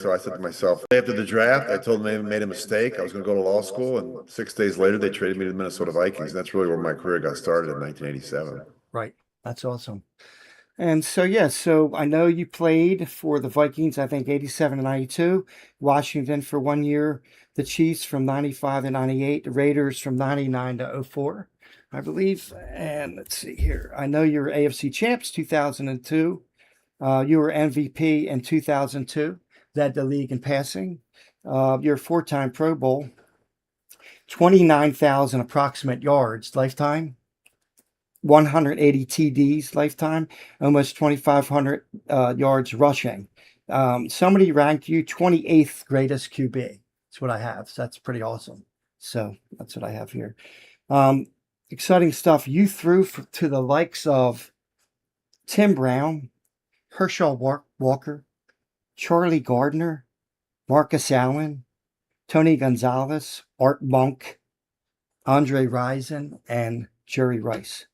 So I said to myself, after the draft, I told them they made a mistake. I was going to go to law school, and 6 days later, they traded me to the Minnesota Vikings. That's really where my career got started in 1987. Right. That's awesome. And so, yeah, so I know you played for the Vikings, I think 87 and 92, Washington for 1 year, the Chiefs from 95 to 98, the Raiders from 99 to 04, I believe. And let's see here. I know you were AFC champs 2002. You were MVP in 2002, led the league in passing. You're a four-time Pro Bowl, 29,000 approximate yards lifetime. 180 TDs lifetime, almost 2,500 yards rushing. Somebody ranked you 28th greatest QB. That's what I have. So that's pretty awesome. So that's what I have here. Exciting stuff. You threw to the likes of Tim Brown, Herschel Walker, Charlie Gardner, Marcus Allen, Tony Gonzalez, Art Monk, Andre Rison, and Jerry Rice.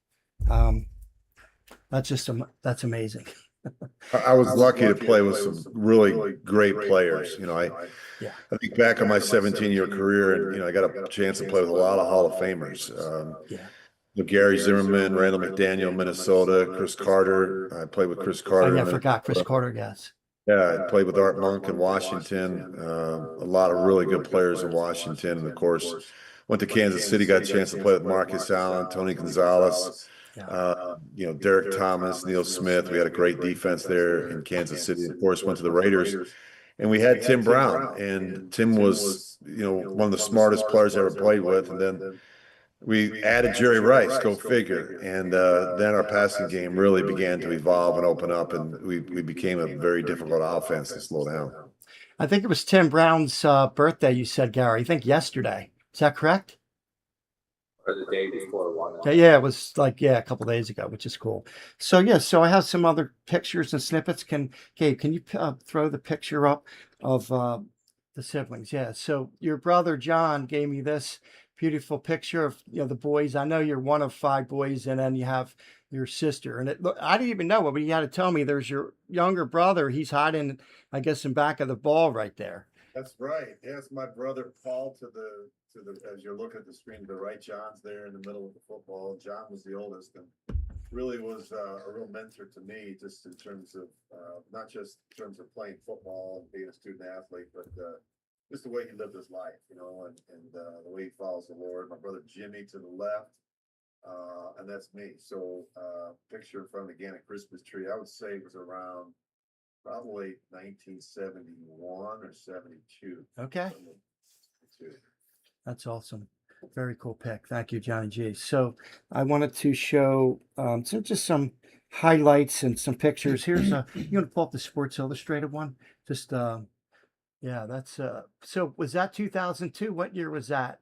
That's amazing. I was lucky to play with some really great players. I think back on my 17-year career, and I got a chance to play with a lot of Hall of Famers. Gary Zimmerman, Randall McDaniel, Minnesota, Chris Carter. I played with Chris Carter. I forgot Chris Carter, yes. Yeah, I played with Art Monk in Washington. A lot of really good players in Washington, and of course, went to Kansas City, got a chance to play with Marcus Allen, Tony Gonzalez. Derek Thomas, Neil Smith. We had a great defense there in Kansas City. Of course, went to the Raiders, and we had Tim Brown. And Tim was, one of the smartest players I ever played with. And then we added Jerry Rice, go figure. And then our passing game really began to evolve and open up, and we became a very difficult offense to slow down. I think it was Tim Brown's birthday, you said, Gary. I think yesterday. Is that correct? Or the day before one. Yeah, it was a couple of days ago, which is cool. So I have some other pictures and snippets. Gabe, can you throw the picture up of the siblings? Yeah. So your brother John gave me this beautiful picture of the boys. I know you're one of 5 boys, and then you have your sister. And I didn't even know, but you had to tell me there's your younger brother. He's hiding, I guess, in back of the ball right there. That's right. Yes, my brother Paul as you're looking at the screen to the right. John's there in the middle of the football. John was the oldest and really was a real mentor to me, just in terms of not just in terms of playing football and being a student athlete, but just the way he lived his life, and the way he follows the Lord. My brother Jimmy to the left, and that's me. So picture in front of the Gannon Christmas tree, I would say it was around probably 1971 or 72. Okay. That's awesome. Very cool pick. Thank you, Johnny G. So I wanted to show just some highlights and some pictures. Here's you want to pull up the Sports Illustrated one? Just that's so was that 2002? What year was that,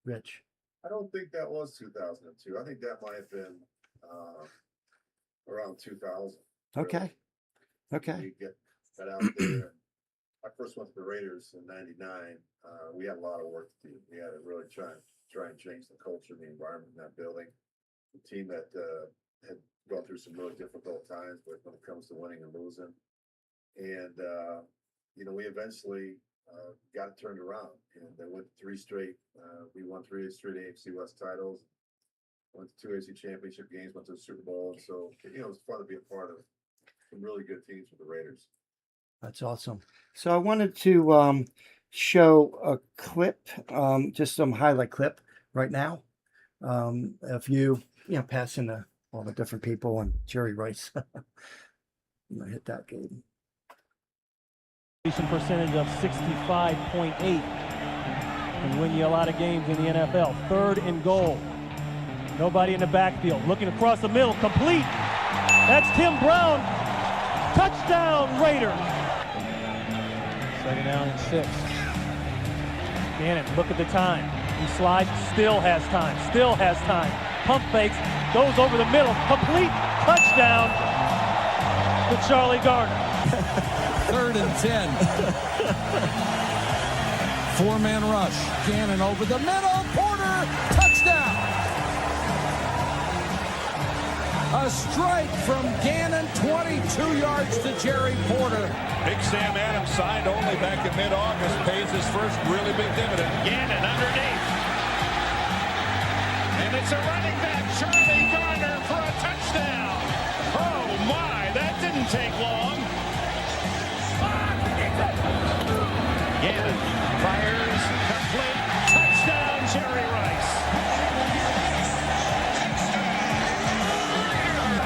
Rich? I don't think that was 2002. I think that might have been around 2000. Okay. We got out there. I first went to the Raiders in '99. We had a lot of work to do. We had to really try and change the culture and the environment in that building. The team that had gone through some really difficult times when it comes to winning and losing. And, we eventually got it turned around. And they went 3 straight. We won 3 straight AFC West titles. Went to 2 AFC championship games, went to the Super Bowl. And so, it was fun to be a part of some really good teams with the Raiders. That's awesome. So I wanted to show a clip, just some highlight clip right now of you passing all the different people and Jerry Rice. I'm gonna hit that, Gabe. Percentage of 65.8 can win you a lot of games in the NFL. 3rd and goal. Nobody in the backfield. Looking across the middle. Complete. That's Tim Brown. Touchdown Raiders. 2nd down and 6. Gannon, look at the time. He slides, still has time. Pump fakes, goes over the middle. Complete touchdown to Charlie Gardner. 3rd and 10. 4-man rush. Gannon over the middle. Porter, touchdown. A strike from Gannon, 22 yards to Jerry Porter. Big Sam Adams signed only back in mid-August, pays his first really big dividend. Gannon underneath. And it's a running back, Charlie Garner, for a touchdown. Oh my, that didn't take long. Gannon fires, complete, touchdown, Jerry Rice.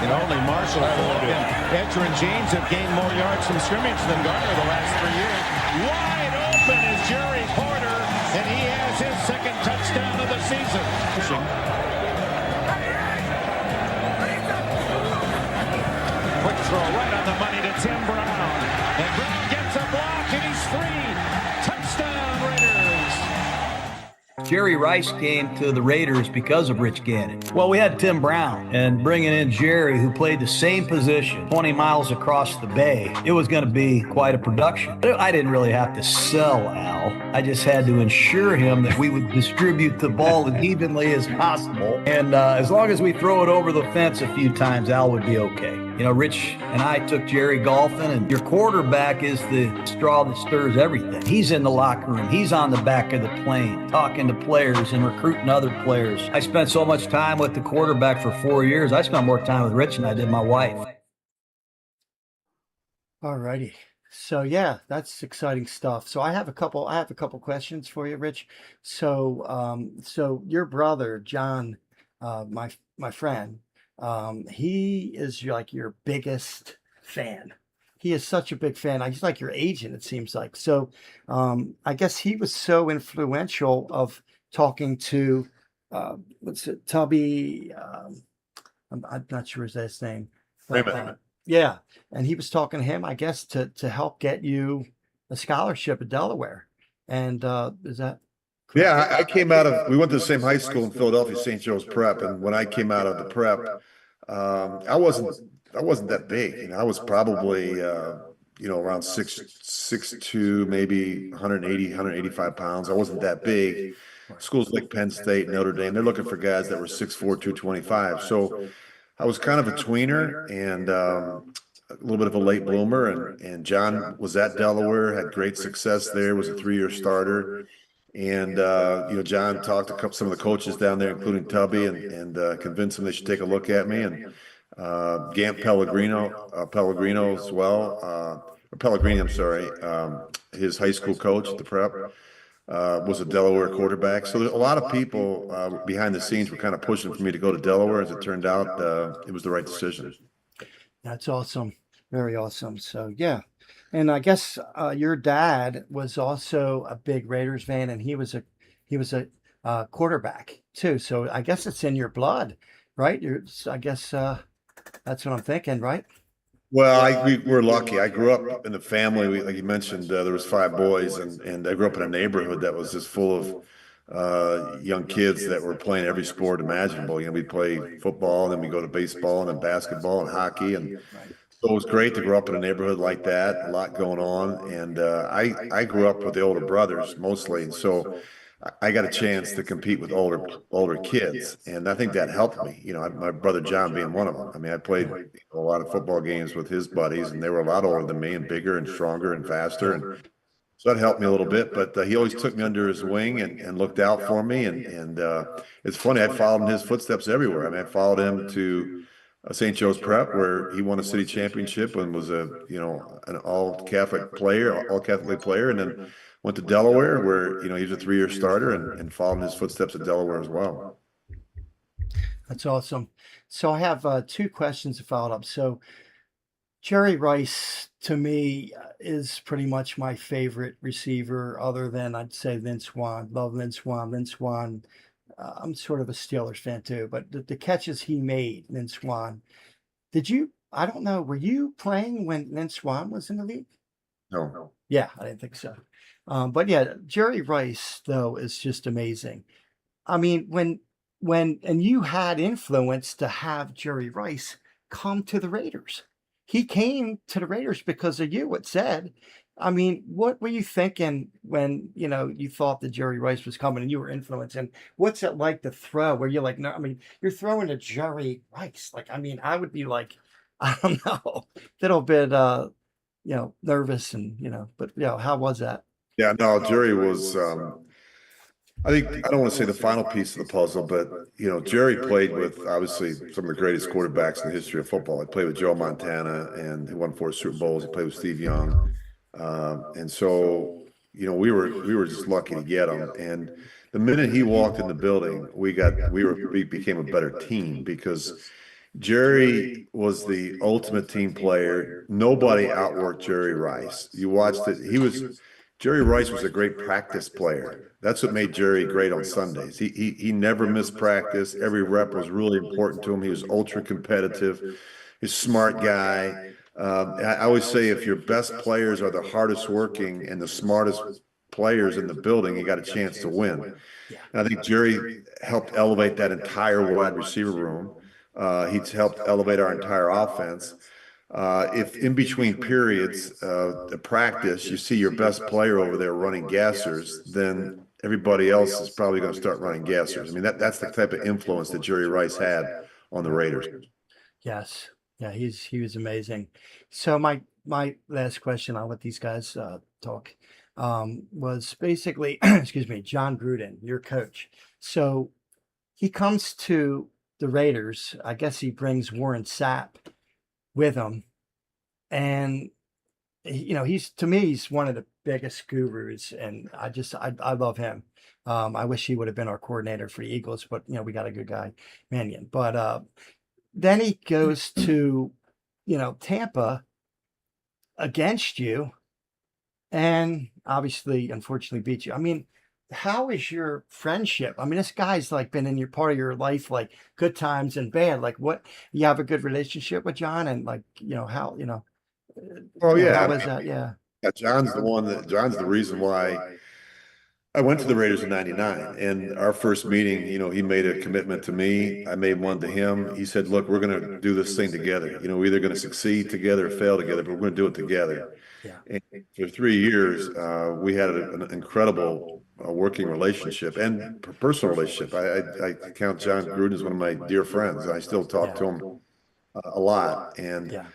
And only Marshall, Edger, and James have gained more yards from scrimmage than Garner the last 3 years. Wide open is Jerry Porter, and he has his second touchdown of the season. Quick throw right on the money to Tim Brown. And Brown gets a block, and he's free. Touchdown, Raiders. Jerry Rice came to the Raiders because of Rich Gannon. Well, we had Tim Brown, and bringing in Jerry, who played the same position 20 miles across the bay, it was going to be quite a production. I didn't really have to sell Al. I just had to ensure him that we would distribute the ball as evenly as possible. And as long as we throw it over the fence a few times, Al would be okay. You know, Rich and I took Jerry golfing, and your quarterback is the straw that stirs everything. He's in the locker room. He's on the back of the plane talking to players and recruiting other players. I spent so much time with the quarterback for 4 years. I spent more time with Rich than I did my wife. All righty. So yeah, that's exciting stuff. So I have a couple questions for you, Rich. So your brother, John, my friend, he is like your biggest fan. He is such a big fan. He's like your agent, it seems like. So I guess he was so influential of talking to Tubby. I'm not sure his last name. But, yeah, and he was talking to him, I guess, to help get you a scholarship at Delaware. And is that? Yeah, I came out of, we went to the same high school in Philadelphia, St. Joe's Prep. And when I came out of the prep, I wasn't that big. You know, I was probably, around 6'2", maybe 180, 185 pounds. I wasn't that big. Schools like Penn State, Notre Dame, they're looking for guys that were 6'4", 225. So I was kind of a tweener and a little bit of a late bloomer. And John was at Delaware, had great success there, was a 3-year starter. And, John talked to some of the coaches down there, including Tubby, and convinced them they should take a look at me. And Gant Pellegrino as well, Pellegrini, I'm sorry, his high school coach at the prep, was a Delaware quarterback. So there's a lot of people behind the scenes were kind of pushing for me to go to Delaware. As it turned out, it was the right decision. That's awesome. Very awesome. So, yeah. And I guess your dad was also a big Raiders fan, and he was a quarterback too. So I guess it's in your blood, right? I guess that's what I'm thinking, right? Well, we were lucky. I grew up in a family. Like you mentioned, there was 5 boys, and I grew up in a neighborhood that was just full of young kids that were playing every sport imaginable. You know, we'd play football, and then we go to baseball, and then basketball and hockey, and so it was great to grow up in a neighborhood like that. A lot going on, and I grew up with the older brothers mostly, and so I got a chance to compete with older kids, and I think that helped me. You know, my brother John being one of them. I mean, I played a lot of football games with his buddies, and they were a lot older than me, and bigger, and stronger, and faster, and so that helped me a little bit. But he always took me under his wing and looked out for me, and it's funny. I followed in his footsteps everywhere. I mean, I followed him to St. Joe's Prep, where he won a city championship and was an all Catholic player, and then went to Delaware, where he was a 3-year starter, and followed in his footsteps at Delaware as well. That's awesome. So I have 2 questions to follow up. So Jerry Rice, to me, is pretty much my favorite receiver, other than I'd say Vince Vaughn. Love Vince Vaughn. I'm sort of a Steelers fan too, but the catches he made, Vince Vaughn. I don't know, were you playing when Vince Vaughn was in the league? No. Yeah, I didn't think so. But yeah, Jerry Rice, though, is just amazing. I mean, and you had influence to have Jerry Rice come to the Raiders. He came to the Raiders because of you, it said. I mean, what were you thinking when, you thought that Jerry Rice was coming and you were influenced? And what's it like to throw where you're like, no, I mean, you're throwing to Jerry Rice. Like, I mean, I would be like, I don't know, a little bit, nervous and, but, how was that? Yeah, no, Jerry was, I think, I don't want to say the final piece of the puzzle, but, Jerry played with obviously some of the greatest quarterbacks in the history of football. He played with Joe Montana and he won 4 Super Bowls. He played with Steve Young. And so, we were just lucky to get him. And the minute he walked in the building, we became a better team because Jerry was the ultimate team player. Nobody outworked Jerry Rice. You watched it. Jerry Rice was a great practice player. That's what made Jerry great on Sundays. He never missed practice. Every rep was really important to him. He was ultra competitive. He's a smart guy. I always say if your best players are the hardest working and the smartest players in the building, you got a chance to win. And I think Jerry helped elevate that entire wide receiver room. He's helped elevate our entire offense. If in between periods, the practice, you see your best player over there running gassers, then everybody else is probably going to start running gassers. I mean, that's the type of influence that Jerry Rice had on the Raiders. Yes. Yeah, he was amazing. So my last question, I'll let these guys talk, was basically, excuse me, John Gruden, your coach. So he comes to the Raiders. I guess he brings Warren Sapp with him, and he's, to me, he's one of the biggest gurus, and I love him. I wish he would have been our coordinator for the Eagles, but we got a good guy, Mannion. But then he goes to, Tampa against you and obviously, unfortunately, beat you. I mean, how is your friendship? I mean, this guy's like been in your part of your life, like good times and bad. Like, what, you have a good relationship with John, and like, how, Oh yeah, how was that? Yeah. yeah. John's the reason why I went to the Raiders in '99, and our first meeting, he made a commitment to me. I made one to him. He said, "Look, we're going to do this thing together. We're either going to succeed together or fail together, but we're going to do it together." Yeah. And for 3 years, we had an incredible working relationship and personal relationship. I count John Gruden as one of my dear friends. I still talk to him a lot, and Yeah.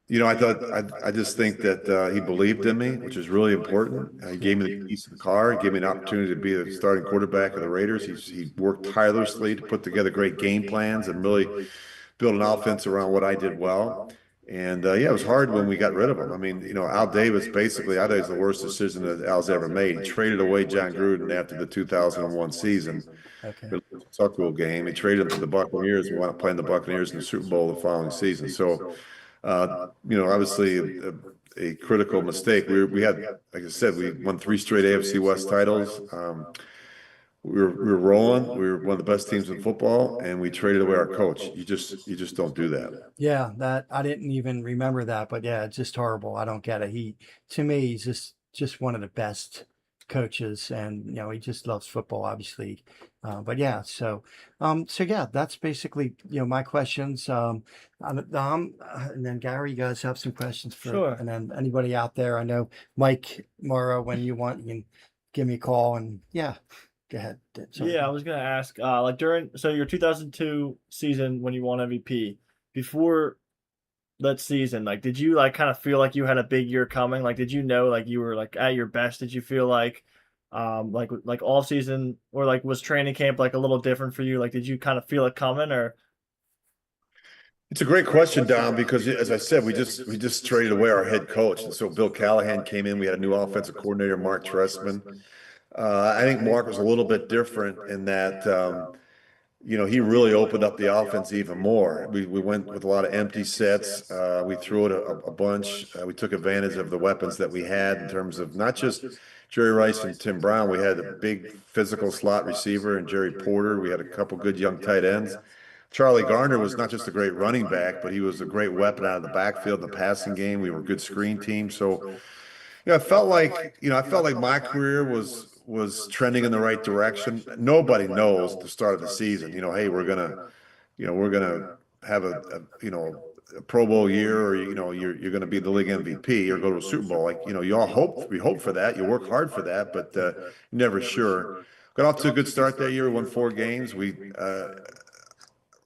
I just think that he believed in me, which is really important. He gave me the keys to the car. He gave me an opportunity to be the starting quarterback of the Raiders. He worked tirelessly to put together great game plans and really build an offense around what I did well. And yeah, it was hard when we got rid of him. I mean, Al Davis basically, I think it's the worst decision that Al's ever made. He traded away John Gruden after the 2001 season. Okay. The Tuckville game. He traded him to the Buccaneers. We wound up playing the Buccaneers in the Super Bowl the following season. So, obviously a critical mistake. We had, like I said, we won 3 straight AFC West titles. We were rolling. We were one of the best teams in football, and we traded away our coach. You just don't do that. Yeah, that I didn't even remember that, but yeah, it's just horrible. I don't get it. To me, he's just one of the best coaches, and he just loves football, obviously. But yeah, so yeah, that's basically my questions. Dom, and then Gary, you guys have some questions for, Sure. and then anybody out there. I know Mike Morrow, when you want, you can give me a call, and yeah, go ahead. Sorry. Yeah, I was gonna ask, like during your 2002 season when you won MVP, before that season, like, did you like kind of feel like you had a big year coming? Like, did you know like you were like at your best? Did you feel like all season, or like was training camp like a little different for you? Like, did you kind of feel it coming, or? It's a great question, Don, because as I said, we just traded away our head coach, and so Bill Callahan came in. We had a new offensive coordinator, Mark Trestman. I think Mark was a little bit different in that, he really opened up the offense even more. We went with a lot of empty sets. We threw it a bunch. We took advantage of the weapons that we had in terms of not just Jerry Rice and Tim Brown. We had a big physical slot receiver and Jerry Porter. We had a couple good young tight ends. Charlie Garner was not just a great running back, but he was a great weapon out of the backfield in the passing game. We were a good screen team. So, I felt like my career was trending in the right direction. Nobody knows at the start of the season, hey, we're gonna have a Pro Bowl year, or you're going to be the league MVP or go to a Super Bowl. Like, we hope for that. You work hard for that, but you're never sure. Got off to a good start that year. Won 4 games. We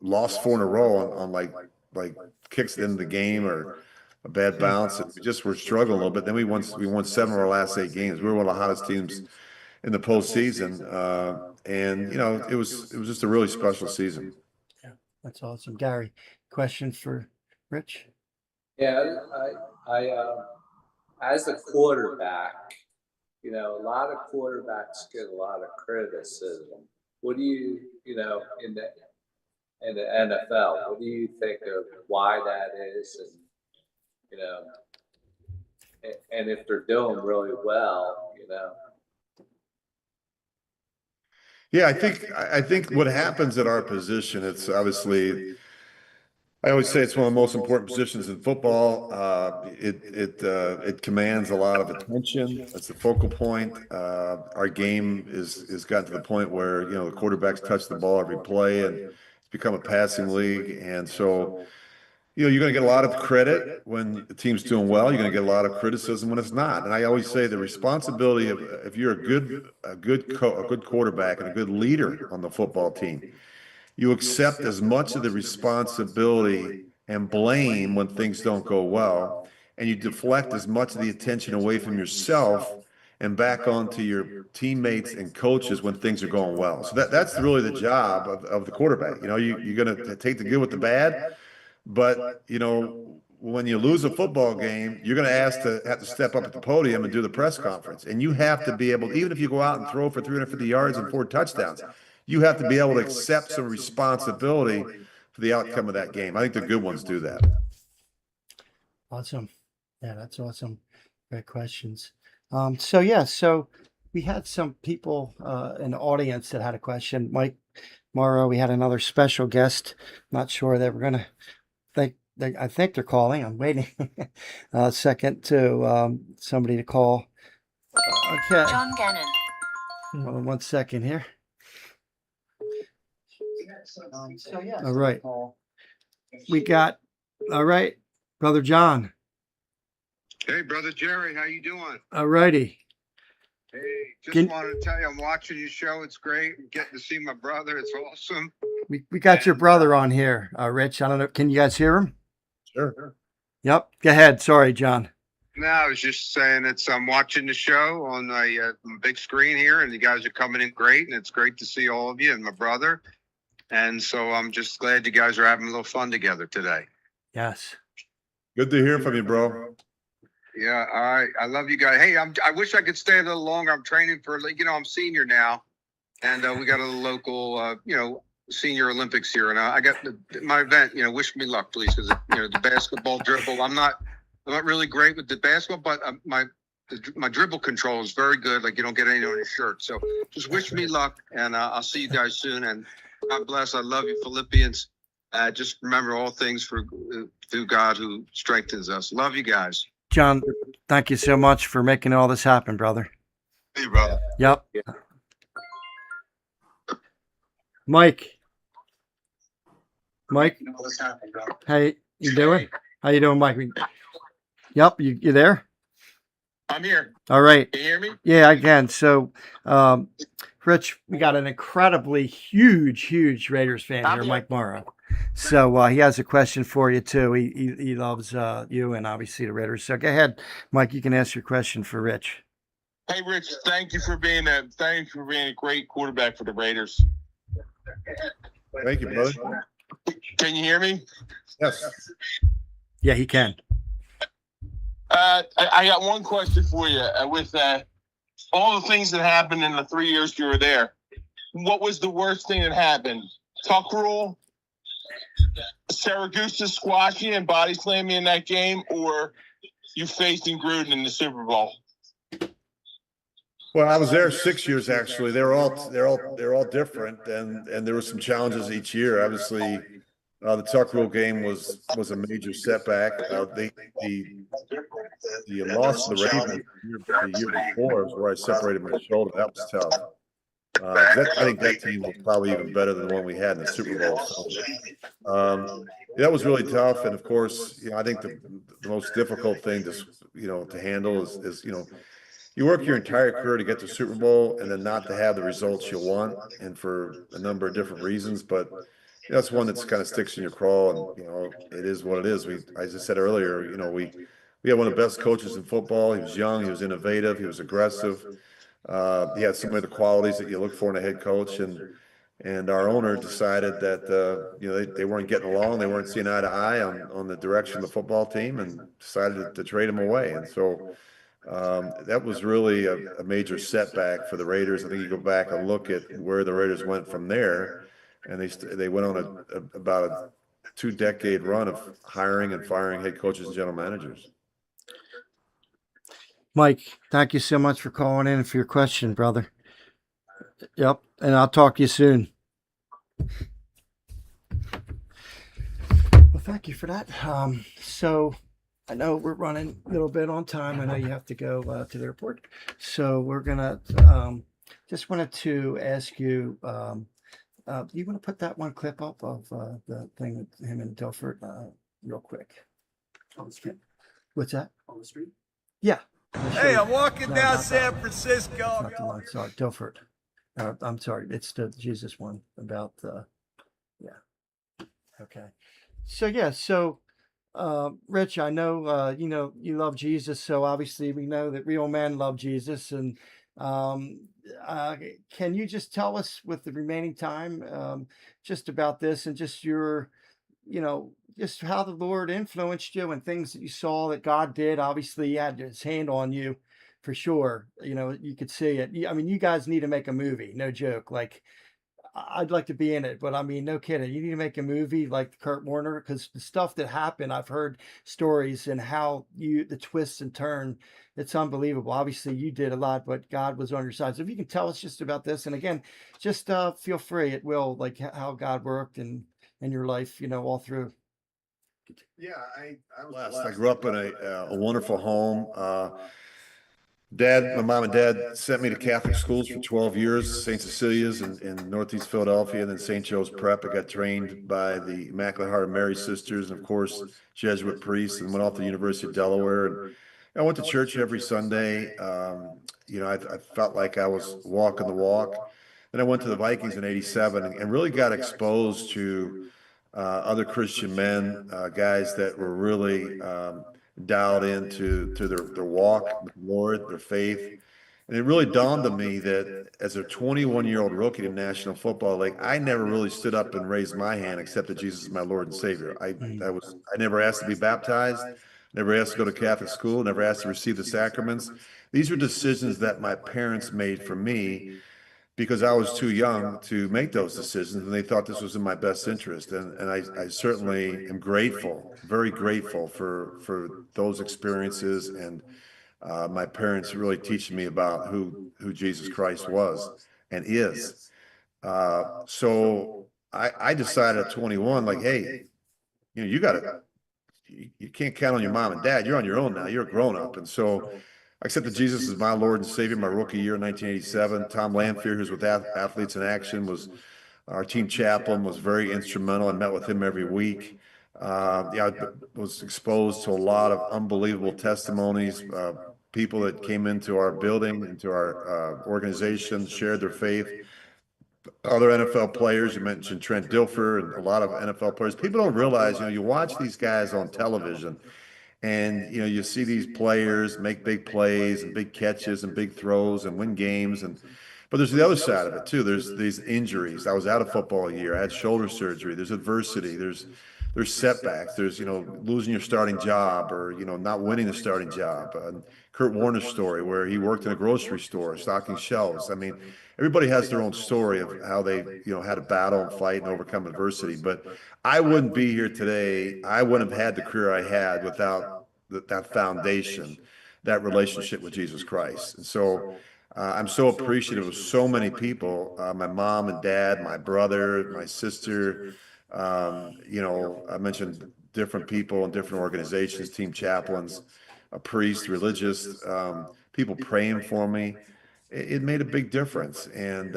lost 4 in a row on like kicks at the end of the game or a bad bounce. And we just were struggling a little bit. Then we won 7 of our last 8 games. We were one of the hottest teams in the postseason. And it was just a really special season. Yeah, that's awesome. Gary, question for Rich? Yeah, I as a quarterback, a lot of quarterbacks get a lot of criticism. What do you, in the NFL, what do you think of why that is, and if they're doing really well, Yeah, I think what happens at our position, it's obviously, I always say it's one of the most important positions in football. It commands a lot of attention. It's the focal point. Our game is gotten to the point where the quarterbacks touch the ball every play, and it's become a passing league. And so you're going to get a lot of credit when the team's doing well. You're going to get a lot of criticism when it's not. And I always say the responsibility of, if you're a good quarterback and a good leader on the football team, you accept as much of the responsibility and blame when things don't go well, and you deflect as much of the attention away from yourself and back onto your teammates and coaches when things are going well. So that's really the job of the quarterback. You're going to take the good with the bad, but when you lose a football game, you're going to have to step up at the podium and do the press conference, and you have to be able, even if you go out and throw for 350 yards and 4 touchdowns, you have to be able to accept some responsibility for the outcome of that game. I think the good ones do that. Awesome. Yeah, that's awesome. Great questions. So we had some people in the audience that had a question. Mike Morrow, we had another special guest. Not sure they were going to I think they're calling. I'm waiting a second to somebody to call. Okay. John Gannon. Hold on 1 second here. All right. We got, all right, Brother John. Hey, Brother Jerry, how you doing? All righty. Hey, just wanted to tell you I'm watching your show. It's great. I'm getting to see my brother. It's awesome. We got your brother on here, Rich. I don't know. Can you guys hear him? Sure. Yep. Go ahead. Sorry, John. No, I was just saying I'm watching the show on the big screen here, and you guys are coming in great, and it's great to see all of you and my brother. And so I'm just glad you guys are having a little fun together today. Yes. Good to hear from you, bro. Yeah, all right. I love you guys. Hey, I wish I could stay a little longer. I'm training for, I'm senior now, and we got a local, senior Olympics here, and I got my event. Wish me luck, please, because the basketball dribble. I'm not really great with the basketball, but my dribble control is very good. Like, you don't get anything on your shirt. So just wish me luck, and I'll see you guys soon. And God bless. I love you, Philippians. Just remember all things through God who strengthens us. Love you guys. John, thank you so much for making all this happen, brother. Hey, brother. Yep. Yeah. Mike, hey, you doing? How you doing, Mike? Yep, you there? I'm here. All right. Can you hear me? Yeah, I can. So, Rich, we got an incredibly huge Raiders fan here, Mike Morrow. So he has a question for you too. He loves you and obviously the Raiders. So go ahead, Mike. You can ask your question for Rich. Hey, Rich. Thank you for being a great quarterback for the Raiders. Thank you, brother. Can you hear me? Yes. Yeah, he can. I got one question for you. With all the things that happened in the 3 years you were there, what was the worst thing that happened? Tuck rule, Saragusa squash you and body slam you in that game, or you facing Gruden in the Super Bowl? Well, I was there 6 years actually. They're all different, and there were some challenges each year. Obviously, the Tuck rule game was a major setback. The loss of the Ravens the year before is where I separated my shoulder. That was tough. I think that team was probably even better than the one we had in the Super Bowl. So that was really tough. And of course, I think the most difficult thing to handle is you work your entire career to get to Super Bowl and then not to have the results you want, and for a number of different reasons. But that's one that's kind of sticks in your craw, and it is what it is. As I said earlier, we had one of the best coaches in football. He was young, he was innovative, he was aggressive. He had some of the qualities that you look for in a head coach, and our owner decided that they weren't getting along, they weren't seeing eye to eye on the direction of the football team, and decided to trade him away. And so that was really a major setback for the Raiders. I think you go back and look at where the Raiders went from there, and they went on about a 2-decade run of hiring and firing head coaches and general managers. Mike, thank you so much for calling in and for your question, brother. Yep, and I'll talk to you soon. Well, thank you for that. So I know we're running a little bit on time. I know you have to go to the airport. So we're going to just wanted to ask you, do you want to put that one clip up of the thing with him and Dilford real quick? On the street? What's that? On the street? Yeah. Hey, I'm walking down San Francisco. Not the one. Sorry, Dilford. I'm sorry. It's the Jesus one about yeah. Okay. So yeah. So Rich, I know you love Jesus. So obviously we know that real men love Jesus. And can you just tell us with the remaining time just about this and just your just how the Lord influenced you and things that you saw that God did. Obviously, He had His hand on you for sure. You could see it. I mean, you guys need to make a movie, no joke. Like, I'd like to be in it, but I mean, no kidding. You need to make a movie like Kurt Warner, because the stuff that happened, I've heard stories and how the twists and turn, it's unbelievable. Obviously, you did a lot, but God was on your side. So if you can tell us just about this, and again, just feel free. It will, like how God worked in your life, all through. Yeah, I was blessed. I grew up in a wonderful home. My mom and dad sent me to Catholic schools for 12 years, St. Cecilia's in Northeast Philadelphia, and then St. Joe's Prep. I got trained by the Immaculate Heart of Mary Sisters, and of course, Jesuit priests, and went off to the University of Delaware. And I went to church every Sunday. I felt like I was walking the walk. Then I went to the Vikings in '87 and really got exposed to other Christian men, guys that were really dialed into their walk with the Lord, their faith. And it really dawned on me that as a 21-year-old rookie in National Football League, I never really stood up and raised my hand, accepted Jesus as my Lord and Savior. I never asked to be baptized, never asked to go to Catholic school, never asked to receive the sacraments. These were decisions that my parents made for me, because I was too young to make those decisions, and they thought this was in my best interest. And I certainly am grateful, very grateful for those experiences, and my parents really teaching me about who Jesus Christ was and is. So I decided at 21, like, hey, you can't count on your mom and dad. You're on your own now. You're a grown up. And so I accepted Jesus as my Lord and Savior my rookie year in 1987. Tom Lanphier, who's with Athletes in Action, was our team chaplain, was very instrumental. I met with him every week. I was exposed to a lot of unbelievable testimonies, people that came into our building, into our organization, shared their faith. Other NFL players, you mentioned Trent Dilfer and a lot of NFL players. People don't realize, you watch these guys on television, and you see these players make big plays and big catches and big throws and win games, but there's the other side of it too. There's these injuries. I was out of football a year. I had shoulder surgery. There's adversity. There's setbacks. There's losing your starting job, or not winning the starting job. Kurt Warner's story, where he worked in a grocery store stocking shelves. I mean, everybody has their own story of how they had to battle and fight and overcome adversity. But I wouldn't be here today. I wouldn't have had the career I had without that foundation, that relationship with Jesus Christ. And so I'm so appreciative of so many people, my mom and dad, my brother, my sister. I mentioned different people in different organizations, team chaplains, a priest, religious, people praying for me. it made a big difference. And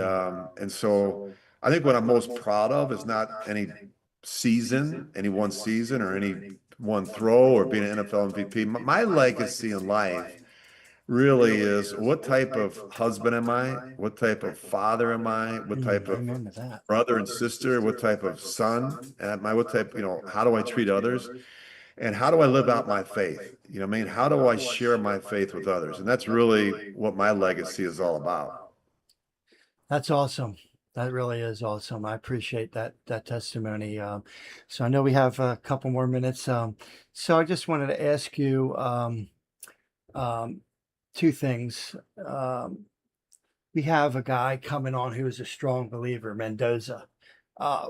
so I think what I'm most proud of is not any one season or any one throw or being an NFL MVP. My legacy in life really is what type of husband am I? What type of father am I? What type of Amen to that. brother and sister? What type of son am I? What type, how do I treat others? And how do I live out my faith? I mean, how do I share my faith with others? And that's really what my legacy is all about. That's awesome. That really is awesome. I appreciate that testimony. So I know we have a couple more minutes. So I just wanted to ask you two things. We have a guy coming on who is a strong believer, Mendoza.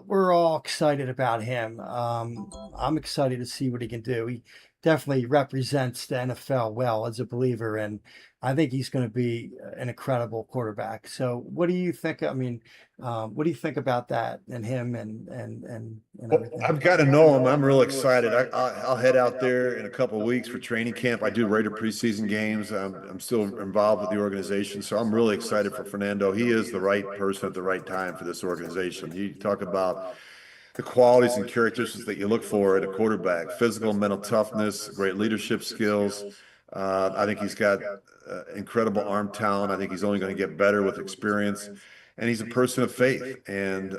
We're all excited about him. I'm excited to see what he can do. He definitely represents the NFL well as a believer, and I think he's going to be an incredible quarterback. So, what do you think? I mean, what do you think about that and him and everything? I've got to know him. I'm real excited. I'll head out there in a couple of weeks for training camp. I do Raider preseason games. I'm still involved with the organization, so I'm really excited for Fernando. He is the right person at the right time for this organization. You talk about the qualities and characteristics that you look for in a quarterback: physical, mental toughness, great leadership skills. I think he's got incredible arm talent. I think he's only going to get better with experience, and he's a person of faith. And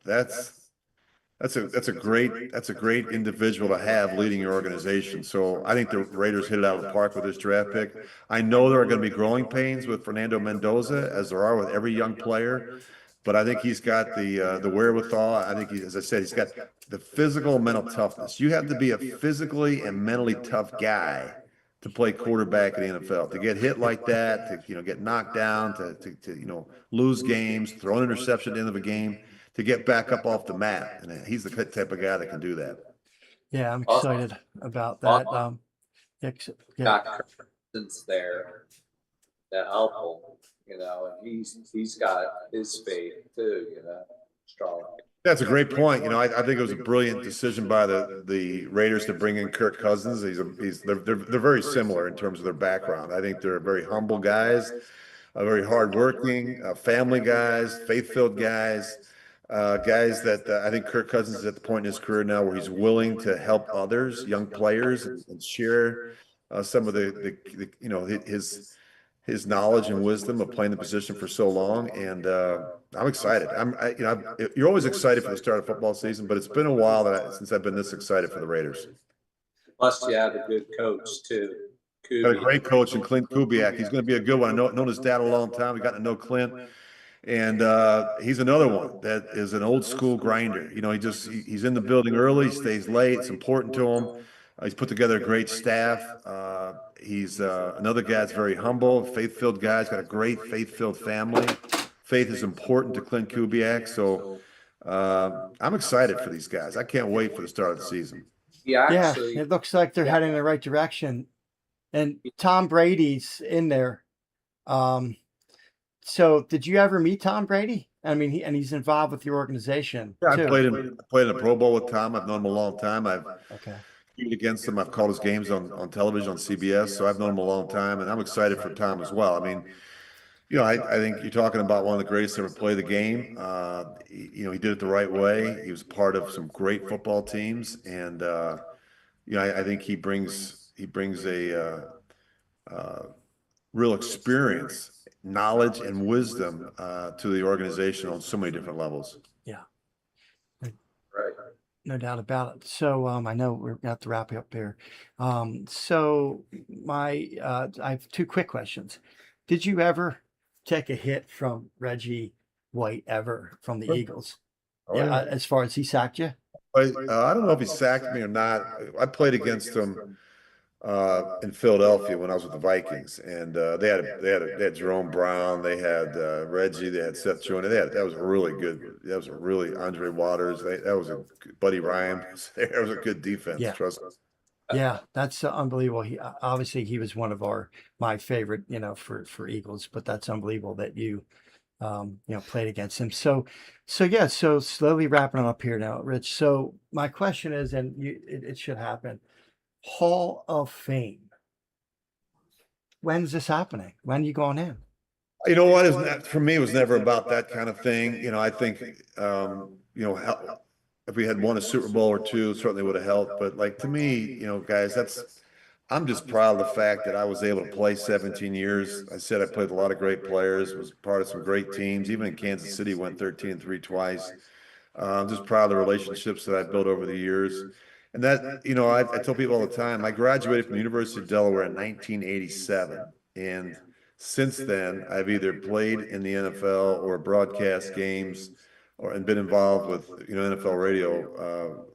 that's a great individual to have leading your organization. So I think the Raiders hit it out of the park with this draft pick. I know there are going to be growing pains with Fernando Mendoza, as there are with every young player. But I think he's got the wherewithal. I think, as I said, he's got the physical and mental toughness. You have to be a physically and mentally tough guy to play quarterback in the NFL. To get hit like that, to get knocked down, to lose games, throw an interception at the end of a game, to get back up off the mat. And he's the type of guy that can do that. Yeah, I'm excited about that. Got Cousins there to help him, and he's got his faith too, strong. That's a great point. I think it was a brilliant decision by the Raiders to bring in Kirk Cousins. They're very similar in terms of their background. I think they're very humble guys, very hardworking, family guys, faith-filled guys. Guys that I think Kirk Cousins is at the point in his career now where he's willing to help others, young players, and share some of his knowledge and wisdom of playing the position for so long. And I'm excited. You're always excited for the start of football season, but it's been a while since I've been this excited for the Raiders. Plus, you have a good coach too. Got a great coach in Clint Kubiak. He's going to be a good one. I've known his dad a long time. We got to know Clint. And he's another one that is an old school grinder. He's in the building early, stays late. It's important to him. He's put together a great staff. He's another guy that's very humble, faith-filled guy. He's got a great faith-filled family. Faith is important to Clint Kubiak. So I'm excited for these guys. I can't wait for the start of the season. Yeah, it looks like they're heading in the right direction. And Tom Brady's in there. So did you ever meet Tom Brady? I mean, he's involved with your organization. Yeah, too. I played in a Pro Bowl with Tom. I've known him a long time. I've competed against him. I've called his games on television on CBS. So I've known him a long time, and I'm excited for Tom as well. I mean, I think you're talking about one of the greatest to ever play the game. He did it the right way. He was part of some great football teams, and I think he brings a real experience, knowledge, and wisdom to the organization on so many different levels. Yeah. Right. No doubt about it. So I know we're going to have to wrap up here. So I have two quick questions. Did you ever take a hit from Reggie White ever from the Eagles? Yeah, as far as he sacked you? I don't know if he sacked me or not. I played against him in Philadelphia when I was with the Vikings, and they had Jerome Brown, they had Reggie, they had Seth Joyner. That was a really good. That was a really Andre Waters. That was a Buddy Ryan. That was a good defense. Yeah. Trust me. Yeah, that's unbelievable. He obviously he was one of my favorite, for Eagles, but that's unbelievable that you played against him. So slowly wrapping up here now, Rich. So my question is, and it should happen, Hall of Fame. when's this happening? When you going in? You know what? For me, it was never about that kind of thing. I think, if we had won a Super Bowl or two, certainly would have helped. But like to me, guys, I'm just proud of the fact that I was able to play 17 years. I said I played with a lot of great players, was part of some great teams. Even in Kansas City, went 13-3 twice. I'm just proud of the relationships that I've built over the years. And that, I tell people all the time, I graduated from the University of Delaware in 1987. And since then, I've either played in the NFL or broadcast games and been involved with, NFL radio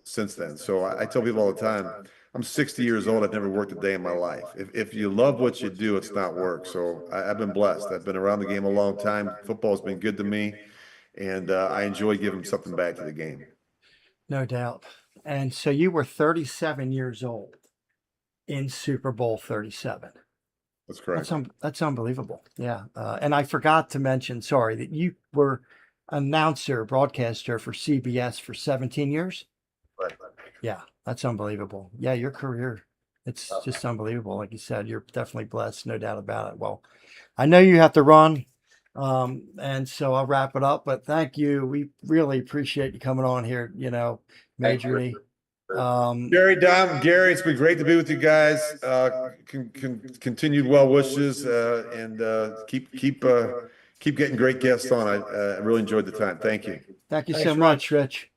since then. So I tell people all the time, I'm 60 years old. I've never worked a day in my life. If you love what you do, it's not work. So I've been blessed. I've been around the game a long time. Football's been good to me. And I enjoy giving something back to the game. No doubt. And so you were 37 years old in Super Bowl 37. That's correct. That's unbelievable. Yeah. And I forgot to mention, sorry, that you were announcer, broadcaster for CBS for 17 years. Right. Yeah, that's unbelievable. Yeah, your career, it's just unbelievable. Like you said, you're definitely blessed, no doubt about it. Well, I know you have to run. And so I'll wrap it up, but thank you. We really appreciate you coming on here, majorly. Gary, Dom, Gary, it's been great to be with you guys. Continued well wishes, and keep getting great guests on. I really enjoyed the time. Thank you. Thank you so much, Rich.